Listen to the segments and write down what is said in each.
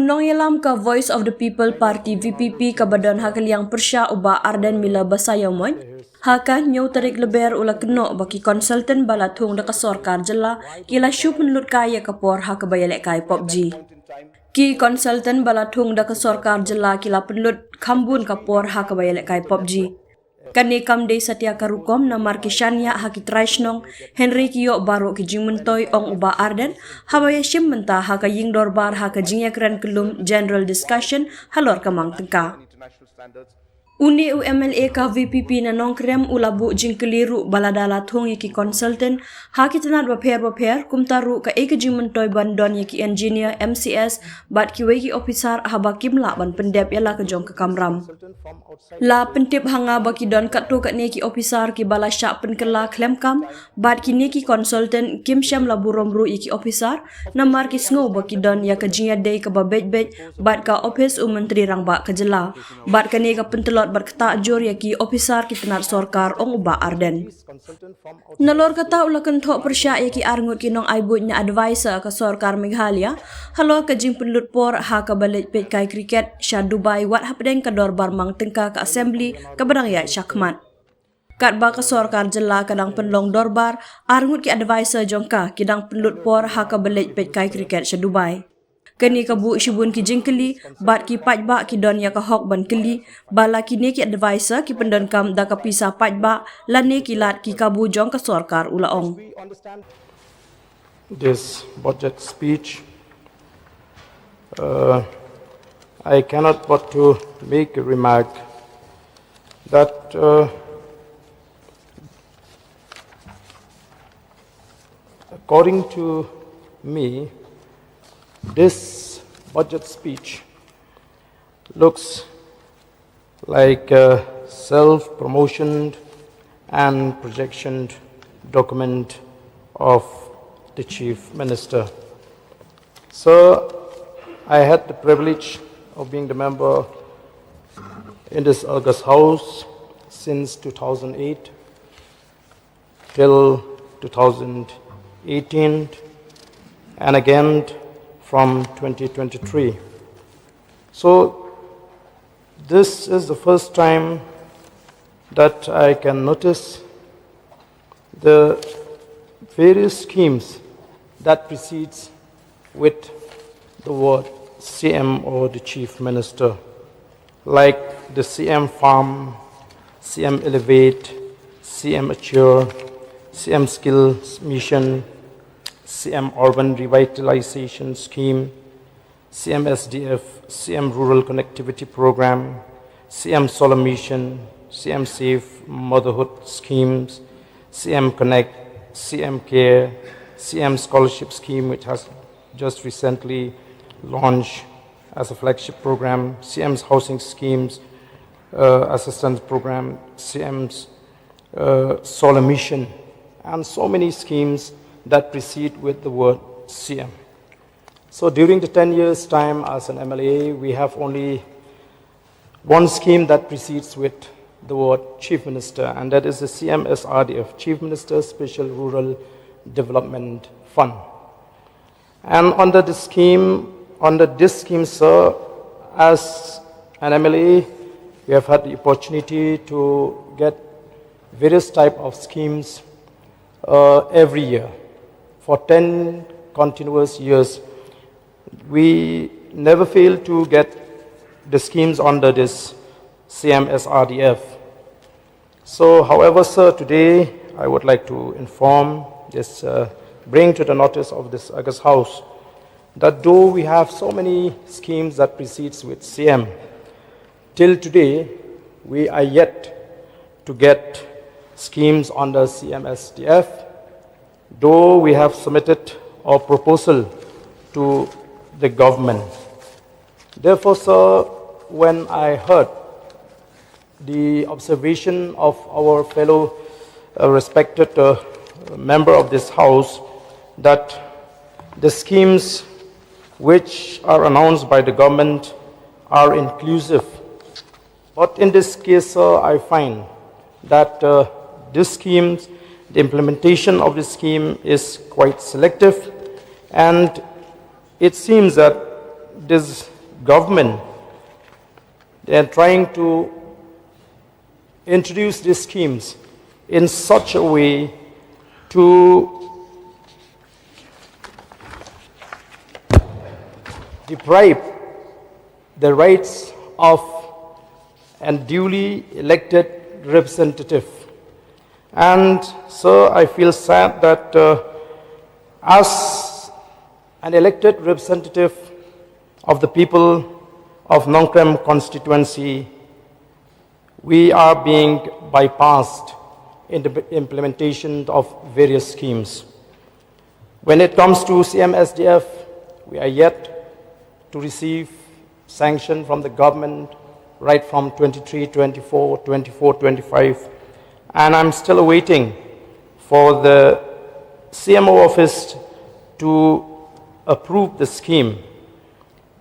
Undang yalam ka Voice of the People Party VPP ka badan hakaliang persya uba arden mila basayamon haka nyaw tarik leber ula Kynnoh baki konsultan balatung da kasorkar jela kila syup menlut kaya kapor haka lehkai PUBG. Ki konsultan balatung da kasorkar jela kila penlut kambun kapor haka lehkai PUBG. Kani kamde satia karukom na markishania haki traishnong Henry kiyo baro ki jingmentoy ong uba arden habaya shim menta haka ying dorbar haka jingyakran kelum general discussion halor kamang tengka. Uni UMLA ka VPP na nongkrem ulabu jingkeliru baladala thong yaki consultant haki tenat baper kumtaru ka eke jingmentoy bandon yaki engineer MCS bat ki weki officer haba kimla ban pendep yala ka jong ka kamram. La pentip hanga baki don katto kat neki officer ki bala syak penkela klemkam bat ki neki consultant kim syam la buromru iki officer namar ki sngo baki don ya ka jinya day ka babej bat ka office menteri rangba ka jela bat ka ne ka pentelot bat kata jor ya ki officer ki tenar sorkar ong uba arden. Nalor kata ulakan thok persya ya ki arngut ki nong aibut nya adviser ka sorkar Meghalaya halo ka jing penlut por ha ka balik peit kai cricket Sha Dubai wat hapdeng ka dorbar mang tengka ka assembly ka badang ya syakmat. Kat ba ka sorkar jela kadang penlong dorbar arngut ki adviser jongka kidang penlut por ha ka balik peit kai cricket Sha Dubai. Kani ka bu shibun ki jingkeli bat ki pajba ki don ya ka hok ban keli bala ki ne ki adviser ki pendon kam da ka pisa pajba lane ki lat ki kabu jong ka sorkar ulaong. This budget speech, I cannot but to make a remark that according to me, this budget speech looks like a self-promotion and projection document of the Chief Minister. So, I had the privilege of being the member in this August House since 2008 till 2018 and again from 2023. So this is the first time that I can notice the various schemes that precedes with the word CM or the Chief Minister, like the CM Farm, CM Elevate, CM Assure, CM Skills Mission, CM Urban Revitalization Scheme, CM SDF, CM Rural Connectivity Program, CM Solar Mission, CM Safe Motherhood Schemes, CM Connect, CM Care, CM Scholarship Scheme, which has just recently launched as a flagship program, CM's Housing Schemes Assistance Program, CM's Solar Mission, and so many schemes that precede with the word CM. So during the 10 years' time as an MLA, we have only one scheme that precedes with the word Chief Minister, and that is the CMSRDF, Chief Minister Special Rural Development Fund. And under this scheme, sir, as an MLA, we have had the opportunity to get various type of schemes every year. For 10 continuous years, we never fail to get the schemes under this CMSRDF. So, however, sir, today I would like to inform this, bring to the notice of this August House that though we have so many schemes that precedes with CM, till today we are yet to get schemes under CMSDF, though we have submitted our proposal to the government. Therefore, sir, when I heard the observation of our fellow respected member of this House that the schemes which are announced by the government are inclusive. But in this case, sir, I find that this scheme, the implementation of this scheme is quite selective, and it seems that this government, they are trying to introduce these schemes in such a way to deprive the rights of a duly elected representative. And so I feel sad that as an elected representative of the people of Nongkrem constituency, we are being bypassed in the implementation of various schemes. When it comes to CMSDF, we are yet to receive sanction from the government right from 23, 24, 24, 25, and I'm still awaiting for the CMO office to approve the scheme.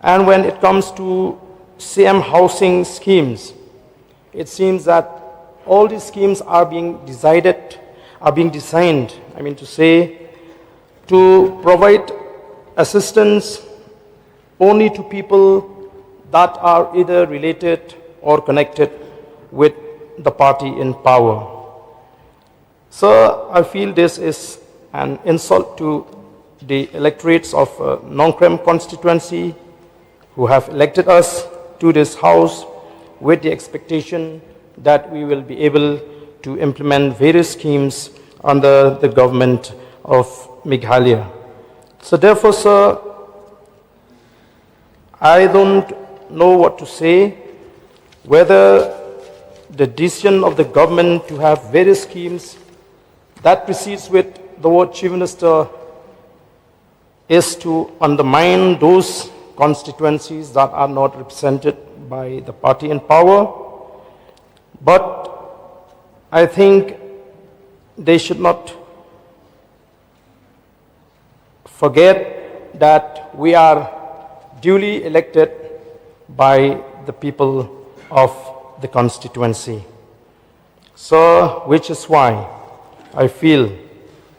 And when it comes to CM housing schemes, it seems that all these schemes are being designed, to provide assistance only to people that are either related or connected with the party in power. So I feel this is an insult to the electorates of Nongkrem constituency who have elected us to this house with the expectation that we will be able to implement various schemes under the government of Meghalaya. So therefore, sir, I don't know what to say, whether the decision of the government to have various schemes that precedes with the word Chief Minister is to undermine those constituencies that are not represented by the party in power. But I think they should not forget that we are duly elected by the people of the constituency. So, which is why I feel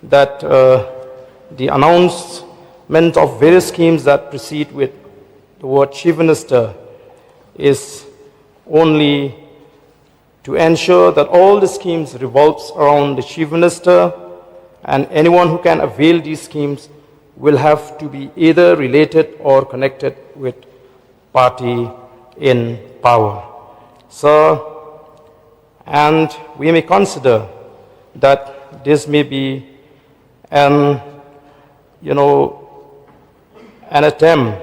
that the announcement of various schemes that precede with the word Chief Minister is only to ensure that all the schemes revolves around the Chief Minister, and anyone who can avail these schemes will have to be either related or connected with party in power. So, and we may consider that this may be an attempt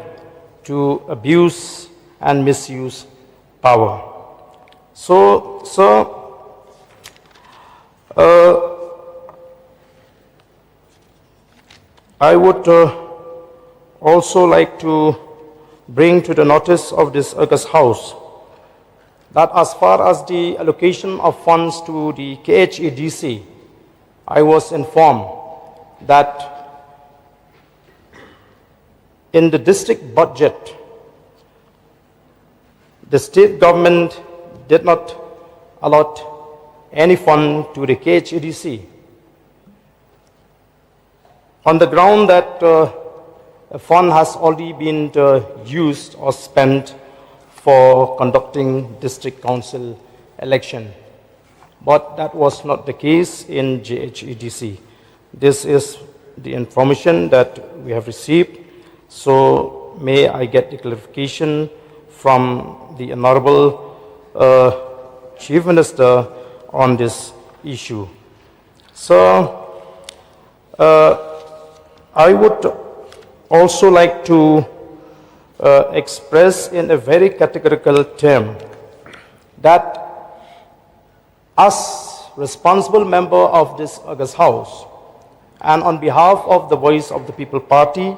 to abuse and misuse power. So, I would also like to bring to the notice of this August House that as far as the allocation of funds to the KHEDC, I was informed that in the district budget, the state government did not allot any fund to the KHEDC on the ground that a fund has already been used or spent for conducting district council election. But that was not the case in JHEDC. This is the information that we have received. So may I get the clarification from the Honorable Chief Minister on this issue. So I would also like to express in a very categorical term that as responsible member of this August House and on behalf of the Voice of the People Party,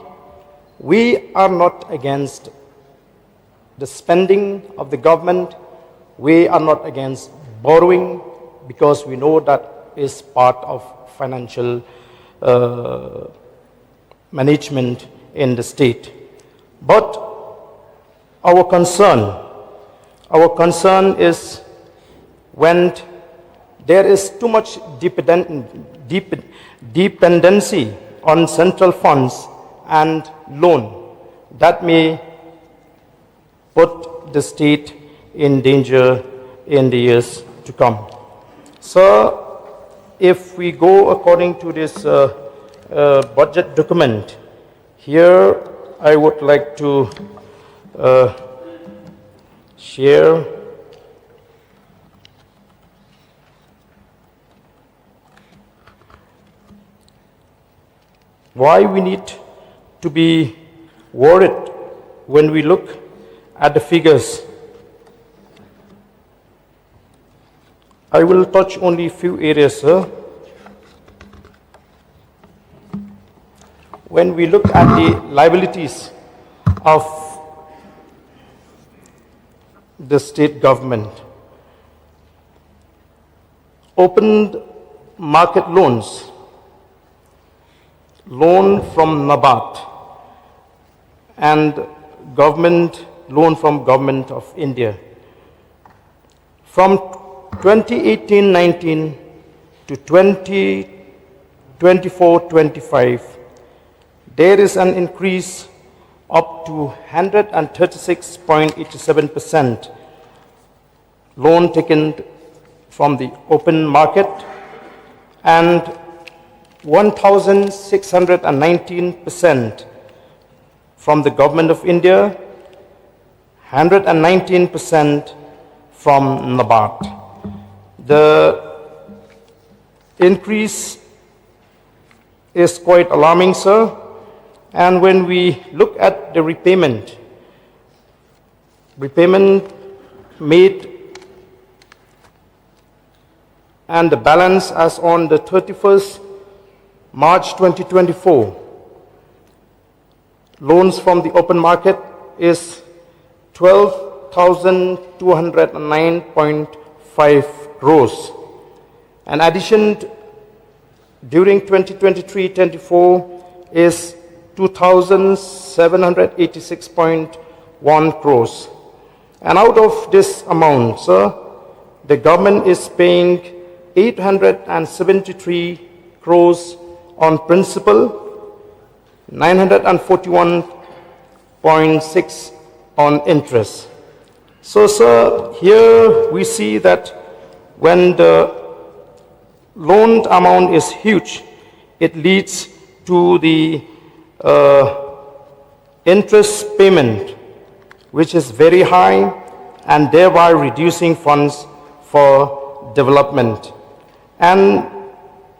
we are not against the spending of the government. We are not against borrowing because we know that is part of financial management in the state. But our concern is when there is too much dependency on central funds and loan that may put the state in danger in the years to come. So, if we go according to this budget document, here I would like to share why we need to be worried when we look at the figures. I will touch only a few areas, sir. When we look at the liabilities of the state government, opened market loans, loan from NABARD, and government loan from Government of India. From 2018-19 to 2024-25, there is an increase up to 136.87% loan taken from the open market and 1,619% from the Government of India, 119% from NABARD. The increase is quite alarming, sir. And when we look at the repayment made and the balance as on the 31st March 2024, loans from the open market is 12,209.5 crores. An addition during 2023-24 is 2,786.1 crores. And out of this amount, sir, the government is paying 873 crores on principal, 941.6 on interest. So, sir, here we see that when the loan amount is huge, it leads to the interest payment, which is very high, and thereby reducing funds for development. And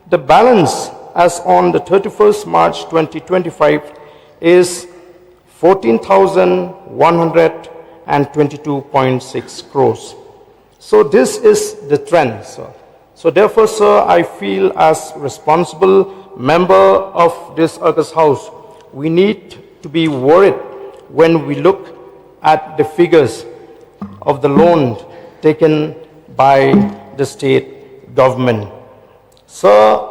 the balance as on the 31st March 2025 is 14,122.6 crores. So this is the trend, sir. So therefore, sir, I feel as responsible member of this August House, we need to be worried when we look at the figures of the loan taken by the state government. So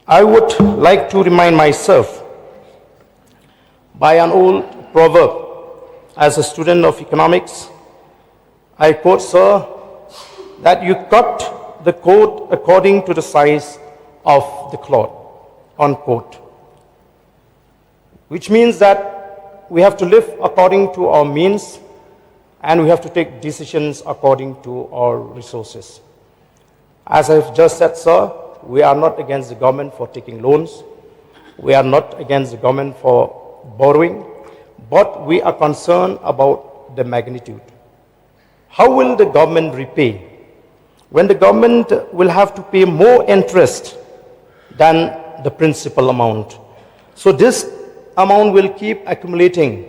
I would like to remind myself by an old proverb. As a student of economics, I quote, sir, that you cut the coat according to the size of the cloth, unquote. Which means that we have to live according to our means and we have to take decisions according to our resources. As I've just said, sir, we are not against the government for taking loans. We are not against the government for borrowing, but we are concerned about the magnitude. How will the government repay? When the government will have to pay more interest than the principal amount. So this amount will keep accumulating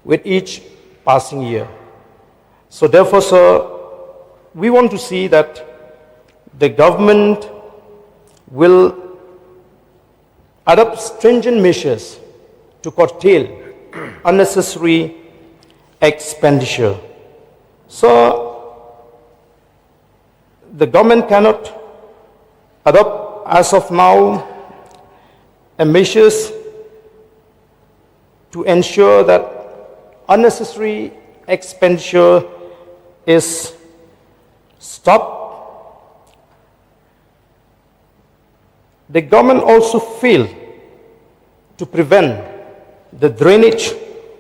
with each passing year. So therefore, sir, we want to see that the government will adopt stringent measures to curtail unnecessary expenditure. So the government cannot adopt as of now measures to ensure that unnecessary expenditure is stopped. The government also failed to prevent the drainage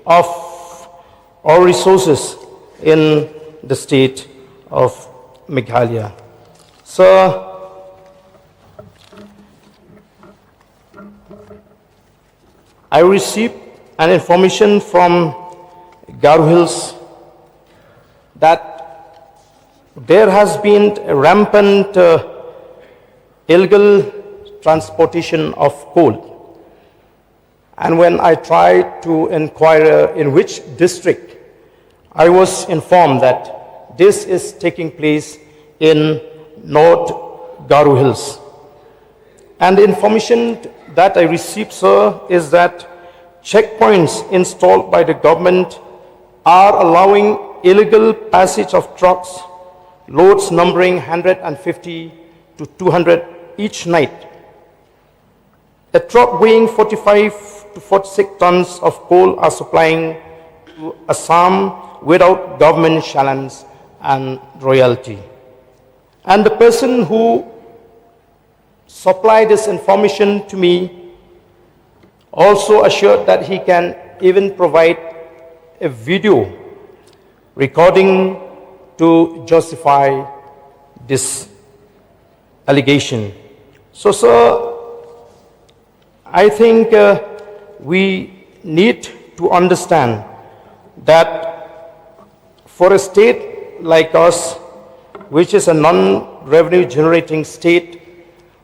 of our resources in the state of Meghalaya. Sir, I received an information from Garo Hills that there has been a rampant illegal transportation of coal. And when I tried to inquire in which district, I was informed that this is taking place in North Garo Hills. And the information that I received, sir, is that checkpoints installed by the government are allowing illegal passage of trucks, loads numbering 150 to 200 each night. A truck weighing 45 to 46 tons of coal are supplying to Assam without government challenge and royalty. And the person who supplied this information to me also assured that he can even provide a video recording to justify this allegation. So, sir, I think we need to understand that for a state like us, which is a non-revenue generating state,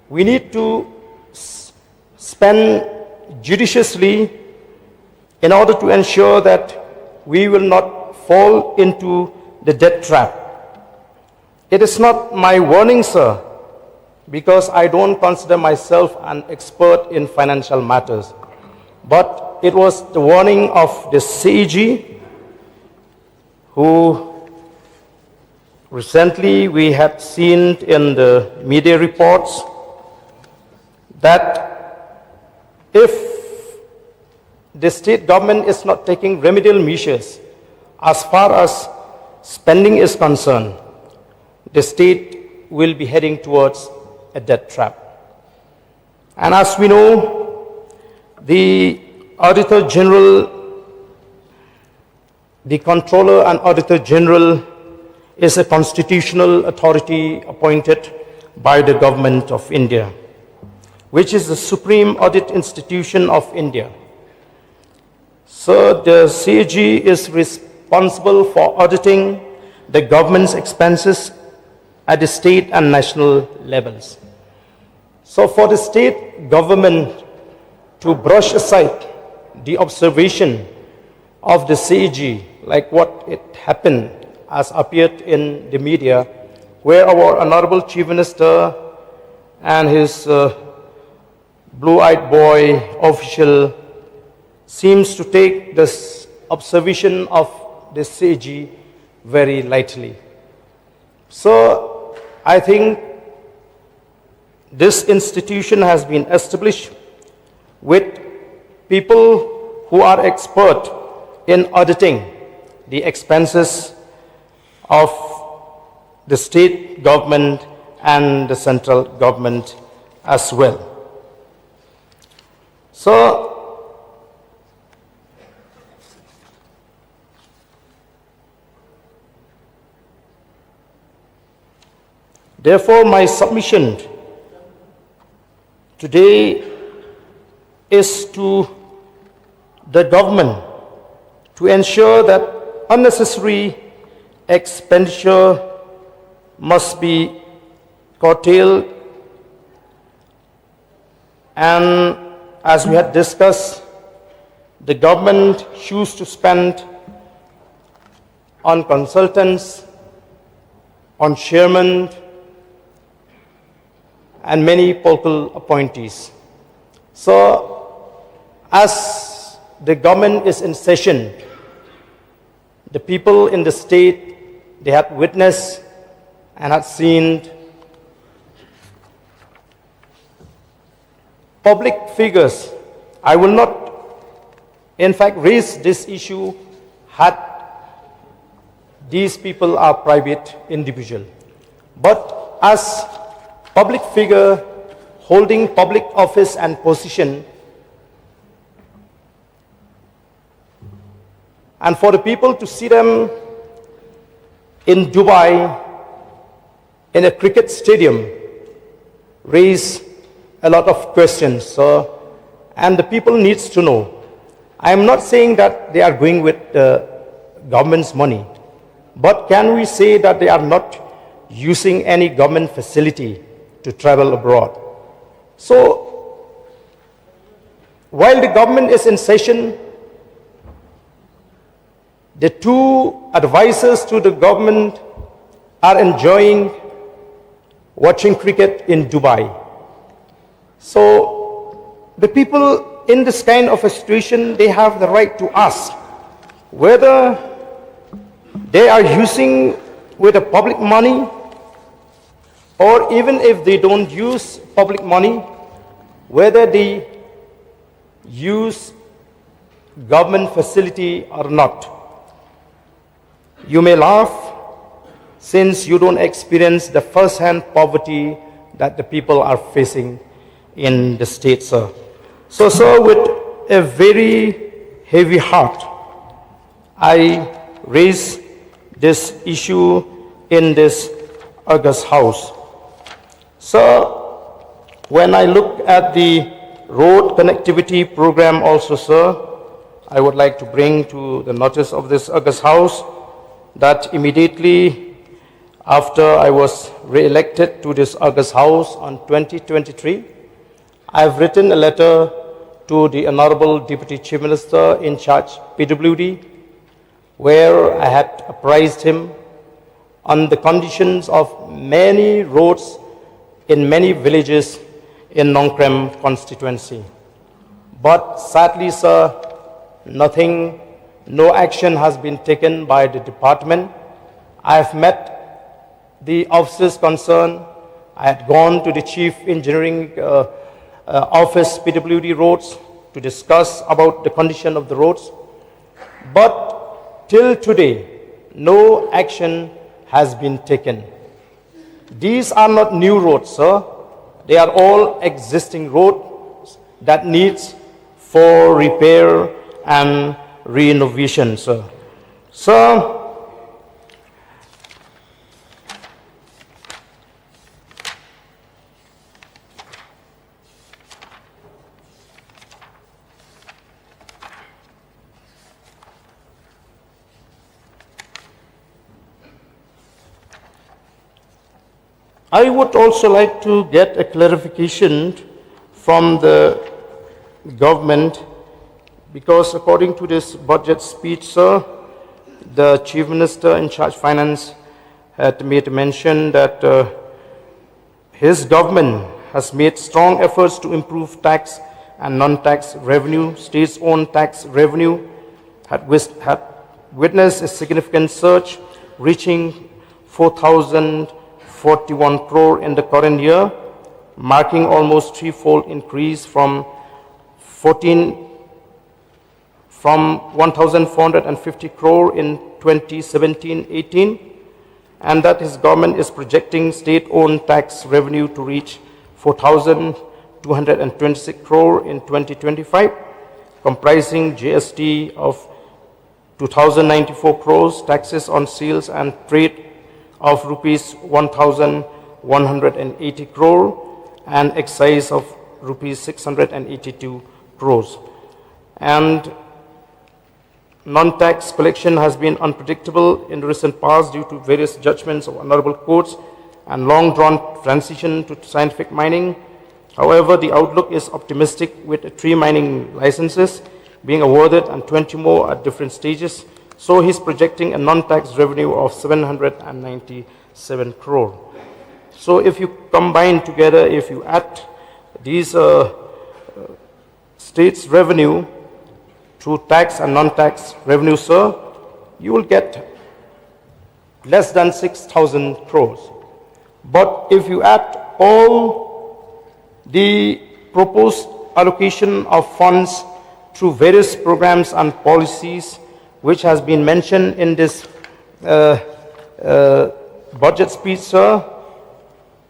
we need to spend judiciously in order to ensure that we will not fall into the debt trap. It is not my warning, sir, because I don't consider myself an expert in financial matters, but it was the warning of the CEG, who recently we had seen in the media reports that if the state government is not taking remedial measures as far as spending is concerned, the state will be heading towards a debt trap. And as we know, the Auditor General, the Controller and Auditor General is a constitutional authority appointed by the Government of India, which is the supreme audit institution of India. So the CAG is responsible for auditing the government's expenses at the state and national levels. So for the state government to brush aside the observation of the CAG, like what it happened as appeared in the media, where our Honorable Chief Minister and his blue-eyed boy official seems to take this observation of the CAG very lightly. So I think this institution has been established with people who are expert in auditing the expenses of the state government and the central government as well. So, therefore, my submission today is to the government to ensure that unnecessary expenditure must be curtailed, and as we had discussed, the government choose to spend on consultants, on chairmen, and many political appointees. So, as the government is in session, the people in the state, they had witnessed and had seen public figures. I will not, in fact, raise this issue had these people are private individual. But as public figure holding public office and position, And for the people to see them in Dubai, in a cricket stadium, raise a lot of questions, and the people needs to know. I am not saying that they are going with the government's money, but can we say that they are not using any government facility to travel abroad? So, while the government is in session, the two advisors to the government are enjoying watching cricket in Dubai. So the people in this kind of a situation, they have the right to ask whether they are using with the public money, or even if they don't use public money, whether they use government facility or not. You may laugh since you don't experience the first-hand poverty that the people are facing in the state, sir. So, sir, with a very heavy heart, I raise this issue in this August House. Sir, when I look at the road connectivity program also, sir, I would like to bring to the notice of this August House that immediately after I was re-elected to this August House on 2023, I have written a letter to the Honorable Deputy Chief Minister in charge PWD, where I had apprised him on the conditions of many roads in many villages in Nongkrem constituency. But sadly, sir, no action has been taken by the department. I have met the officers concerned. I had gone to the Chief Engineering Office, PWD Roads, to discuss about the condition of the roads. But till today, no action has been taken. These are not new roads, sir. They are all existing roads that needs for repair and renovation, sir. Sir, I would also like to get a clarification from the government, because according to this budget speech, sir, the Chief Minister in charge of Finance had made mention that his government has made strong efforts to improve tax and non-tax revenue. States-owned tax revenue had witnessed a significant surge, reaching 4,041 crore in the current year, marking almost threefold increase from 1,450 crore in 2017-18, and that his government is projecting state-owned tax revenue to reach 4,226 crore in 2025, comprising GST of 2,094 crores, taxes on sales and trade of rupees 1,180 crore, and excise of rupees 682 crores. And non-tax collection has been unpredictable in the recent past due to various judgments of honorable courts and long-drawn transition to scientific mining. However, the outlook is optimistic, with 3 mining licenses being awarded and 20 more at different stages. So he's projecting a non-tax revenue of 797 crore. So if you combine together, if you add these states' revenue through tax and non-tax revenue, sir, you will get less than 6,000 crores. But if you add all the proposed allocation of funds through various programs and policies, which has been mentioned in this budget speech, sir,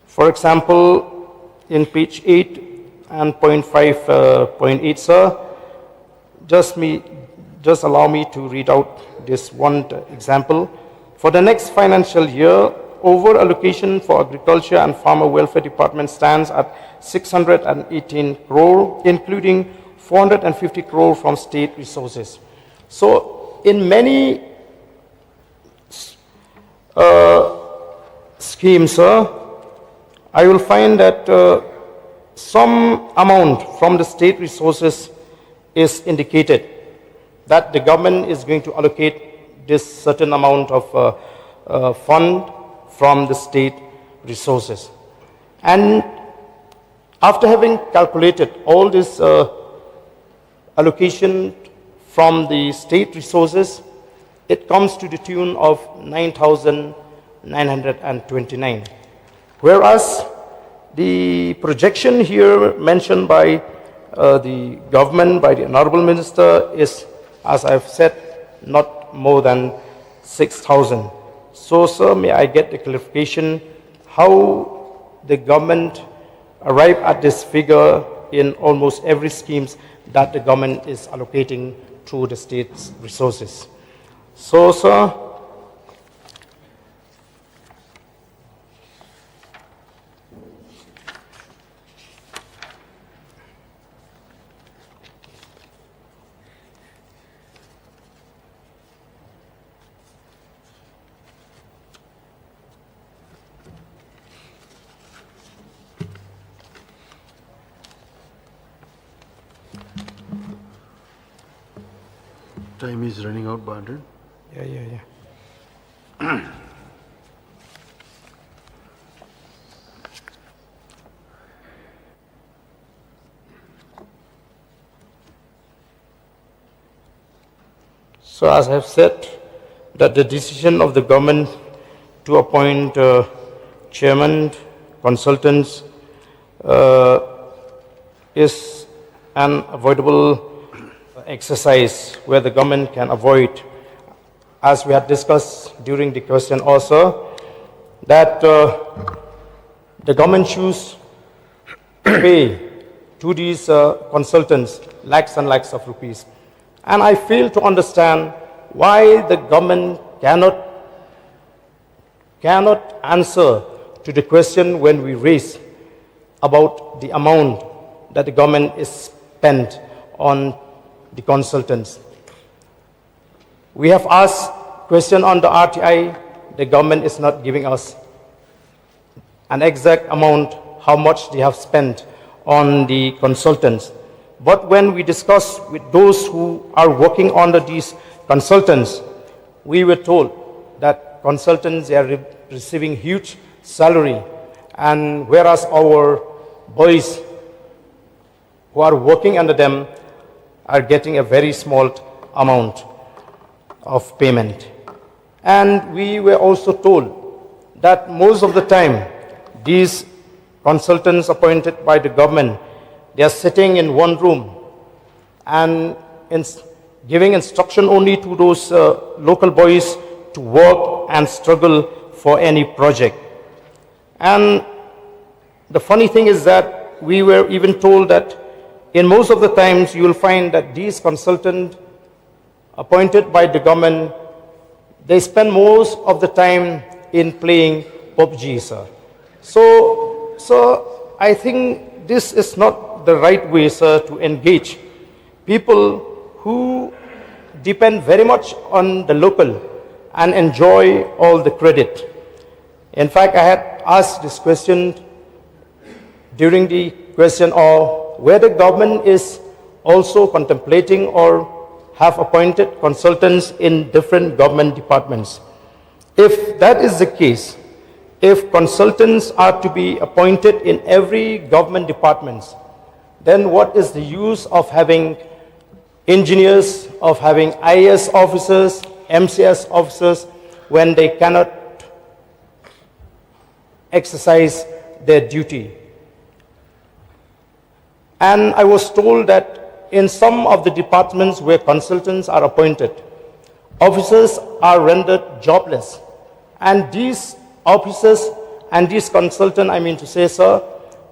for example, in page 8 and point 5.8, sir, just allow me to read out this one example. For the next financial year, over allocation for agriculture and farmer welfare department stands at 618 crore, including 450 crore from state resources. So in many schemes, I will find that some amount from the state resources is indicated, that the government is going to allocate this certain amount of fund from the state resources. And after having calculated all this allocation from the state resources, it comes to the tune of 9,929. Whereas the projection here mentioned by the government, by the Honorable Minister, is, as I've said, not more than 6,000. So, sir, may I get the clarification how the government arrived at this figure in almost every schemes that the government is allocating through the state's resources? So, sir, time is running out, Badran. yeah. So, as I have said, that the decision of the government to appoint chairman, consultants, is an avoidable exercise where the government can avoid, as we had discussed during the question also, that the government choose to pay to these consultants lakhs and lakhs of rupees. And I fail to understand why the government cannot answer to the question when we raise about the amount that the government is spent on the consultants. We have asked question on the RTI, the government is not giving us an exact amount how much they have spent on the consultants. But when we discuss with those who are working under these consultants, we were told that consultants are receiving huge salary, and whereas our boys who are working under them are getting a very small amount of payment. And we were also told that most of the time these consultants appointed by the government, they are sitting in one room and giving instruction only to those local boys to work and struggle for any project. And the funny thing is that we were even told that in most of the times you will find that these consultants appointed by the government, they spend most of the time in playing PUBG, sir. So I think this is not the right way, sir, to engage people who depend very much on the local and enjoy all the credit. In fact, I had asked this question during the question of whether government is also contemplating or have appointed consultants in different government departments. If that is the case, if consultants are to be appointed in every government department, then what is the use of having engineers, of having IAS officers, MCS officers, when they cannot exercise their duty? And I was told that in some of the departments where consultants are appointed, officers are rendered jobless. And these officers and these consultants, I mean to say, sir,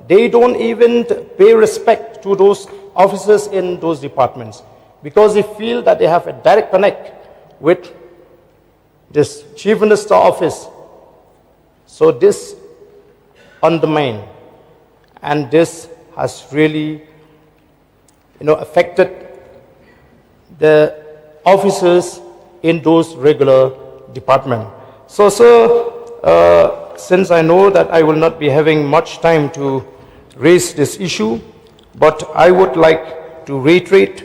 they don't even pay respect to those officers in those departments, because they feel that they have a direct connect with this Chief Minister office. So this undermine, and this has really affected the officers in those regular departments. So, sir, since I know that I will not be having much time to raise this issue, but I would like to reiterate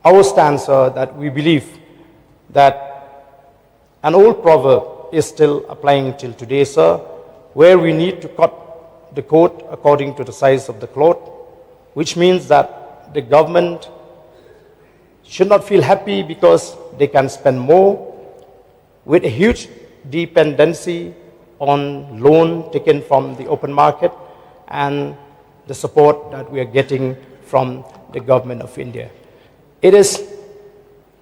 our stance that we believe that an old proverb is still applying till today, sir, where we need to cut the coat according to the size of the cloth, which means that the government should not feel happy because they can spend more with a huge dependency on loan taken from the open market and the support that we are getting from the government of India. It is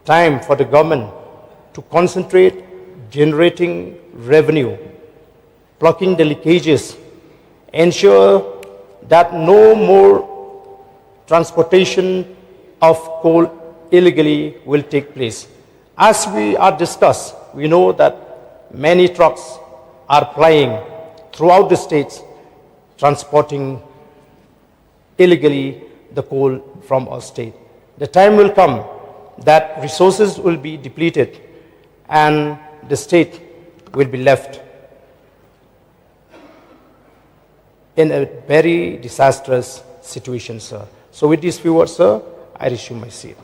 time for the government to concentrate generating revenue, blocking the leakages, ensure that no more transportation of coal illegally will take place. As we are discussed, we know that many trucks are plying throughout the states, transporting illegally the coal from our state. The time will come that resources will be depleted and the state will be left in a very disastrous situation, sir. So with these few words, sir, I resume my seat.